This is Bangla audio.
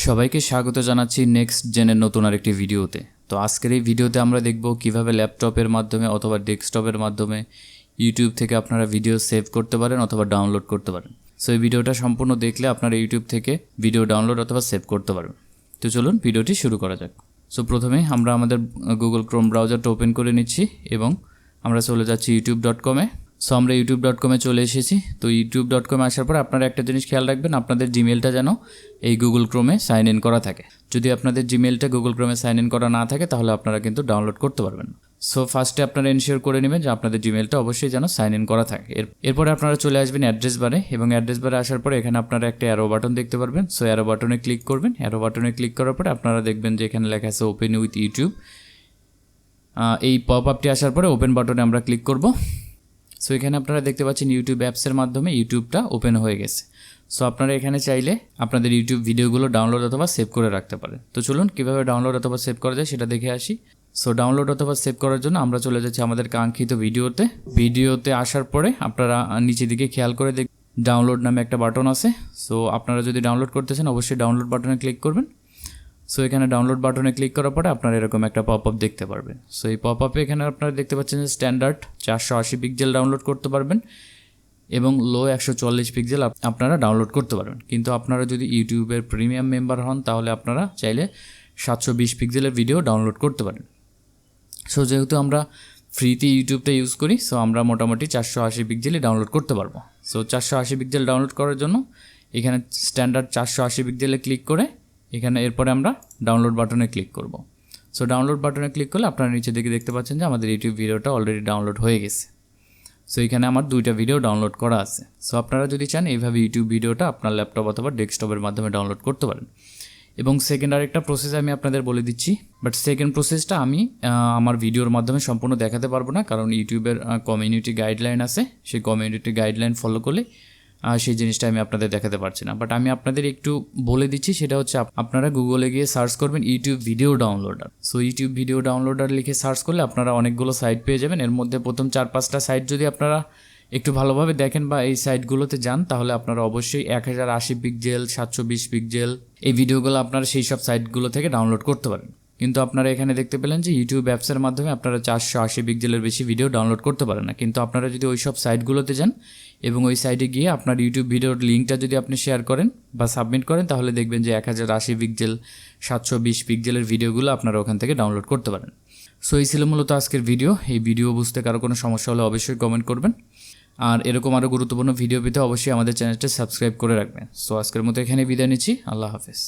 সবাইকে স্বাগত জানাচ্ছি নেক্সট জেনের নতুন আরেকটি ভিডিওতে। তো আজকের এই ভিডিওতে আমরা দেখব কিভাবে ল্যাপটপের মাধ্যমে অথবা ডেস্কটপের মাধ্যমে ইউটিউব থেকে আপনারা ভিডিও সেভ করতে পারেন অথবা ডাউনলোড করতে পারেন। সো এই ভিডিওটা সম্পূর্ণ দেখলে আপনারা ইউটিউব থেকে ভিডিও ডাউনলোড অথবা সেভ করতে পারবেন। তো চলুন ভিডিওটি শুরু করা যাক। সো প্রথমে আমরা আমাদের গুগল ক্রোম ব্রাউজারটা ওপেন করে নিচ্ছি এবং আমরা চলে যাচ্ছি youtube.com-এ। সো আমরা youtube.com-এ চলে এসেছি। তো youtube.com-এ আসার পর আপনারা একটা জিনিস খেয়াল রাখবেন, আপনাদের জিমেলটা যেন এই গুগল ক্রোমে সাইন ইন করা থাকে। যদি আপনাদের জিমেলটা গুগল ক্রোমে সাইন ইন করা না থাকে তাহলে আপনারা কিন্তু ডাউনলোড করতে পারবেন। সো ফার্স্টে আপনারা এনশিওর করে নেবেন যে আপনাদের জিমেলটা অবশ্যই যেন সাইন ইন করা থাকে। এরপরে আপনারা চলে আসবেন অ্যাড্রেস বারে এবং অ্যাড্রেস বারে আসার পরে এখানে আপনারা একটা অ্যারো বাটন দেখতে পারবেন। সো অ্যারো বাটনে ক্লিক করবেন। অ্যারো বাটনে ক্লিক করার পরে আপনারা দেখবেন যে এখানে লেখা আছে ওপেন উইথ ইউটিউব। এই পপ আপটি আসার পরে ওপেন বাটনে আমরা ক্লিক করব। সো এখানে আপনারা দেখতে পাচ্ছেন ইউটিউব অ্যাপসের মাধ্যমে ইউটিউবটা ওপেন হয়ে গেছে। সো আপনারা এখানে চাইলে আপনাদের ইউটিউব ভিডিওগুলো ডাউনলোড অথবা সেভ করে রাখতে পারেন। তো চলুন কীভাবে ডাউনলোড অথবা সেভ করা যায় সেটা দেখে আসি। সো ডাউনলোড অথবা সেভ করার জন্য আমরা চলে যাচ্ছি আমাদের কাঙ্ক্ষিত ভিডিওতে আসার পরে আপনারা নিচের দিকে খেয়াল করে ডাউনলোড নামে একটা বাটন আছে। সো আপনারা যদি ডাউনলোড করতেছেন অবশ্যই ডাউনলোড বাটনে ক্লিক করবেন। সো এখানে ডাউনলোড বাটনে ক্লিক করার পরে আপনারা এরকম একটা পপ আপ দেখতে পারবেন। সো এই পপ আপে এখানে আপনারা দেখতে পাচ্ছেন যে স্ট্যান্ডার্ড 480 পিক্সেল ডাউনলোড করতে পারবেন এবং লো 144 পিক্সেল আপনারা ডাউনলোড করতে পারবেন। কিন্তু আপনারা যদি ইউটিউবের প্রিমিয়াম মেম্বার হন তাহলে আপনারা চাইলে 720 পিক্সেলের ভিডিও ডাউনলোড করতে পারেন। সো যেহেতু আমরা ফ্রিতে ইউটিউবটা ইউজ করি, সো আমরা মোটামুটি 480 পিক্সেলই ডাউনলোড করতে পারবো। সো 480 পিক্সেল ডাউনলোড করার জন্য এখানে স্ট্যান্ডার্ড 480 পিক্সেলে ক্লিক করে এখানে এরপরে আমরা ডাউনলোড বাটনে ক্লিক করব। সো ডাউনলোড বাটনে ক্লিক করলে আপনারা নিচে দিকে দেখতে পাচ্ছেন যে আমাদের ইউটিউব ভিডিওটা অলরেডি ডাউনলোড হয়ে গেছে। সো এখানে আমার 2টা ভিডিও ডাউনলোড করা আছে। সো আপনারা যদি চান এইভাবে ইউটিউব ভিডিওটা আপনার ল্যাপটপ অথবা ডেস্কটপের মাধ্যমে ডাউনলোড করতে পারেন। এবং সেকেন্ড আরেকটা প্রসেস আমি আপনাদের বলে দিচ্ছি, বাট সেকেন্ড প্রসেসটা আমি আমার ভিডিওর মাধ্যমে সম্পূর্ণ দেখাতে পারবো না, কারণ ইউটিউবের কমিউনিটি গাইডলাইন আছে। সেই কমিউনিটি গাইডলাইন ফলো করলে সেই জিনিসটা আমি আপনাদের দেখাতে পারছি না। বাট আমি আপনাদের একটু বলে দিচ্ছি, সেটা হচ্ছে আপনারা গুগলে গিয়ে সার্চ করবেন YouTube video downloader. So YouTube video downloader লিখে সার্চ করলে আপনারা অনেকগুলো সাইট পেয়ে যাবেন। এর মধ্যে প্রথম 4-5টা সাইট যদি আপনারা একটু ভালোভাবে দেখেন বা এই সাইটগুলোতে যান তাহলে আপনারা অবশ্যই 1080 পিক্সেল 720 পিক্সেল এই ভিডিওগুলো আপনারা সেই সব সাইটগুলো থেকে ডাউনলোড করতে পারেন। কিন্তু আপনারা এখানে দেখতে পেলেন যে ইউটিউব অ্যাপসের মাধ্যমে আপনারা 480 পিক্সেলের বেশি ভিডিও ডাউনলোড করতে পারেন না। কিন্তু আপনারা যদি ওই সব সাইটগুলোতে যান এবং ওই সাইটে গিয়ে আপনার ইউটিউব ভিডিওর লিঙ্কটা যদি আপনি শেয়ার করেন বা সাবমিট করেন তাহলে দেখবেন যে 1080 পিক্সেল 720 পিক্সেলের ভিডিওগুলো আপনারা ওখান থেকে ডাউনলোড করতে পারেন। সো এই ছিল মূলত আজকের ভিডিও। এই ভিডিও বুঝতে কারো কোনো সমস্যা হলে অবশ্যই কমেন্ট করবেন। আর এরকম আরও গুরুত্বপূর্ণ ভিডিও পেতে অবশ্যই আমাদের চ্যানেলটা সাবস্ক্রাইব করে রাখবেন। সো আজকের মতো এখানে বিদায় নিচ্ছি। আল্লাহ হাফেজ।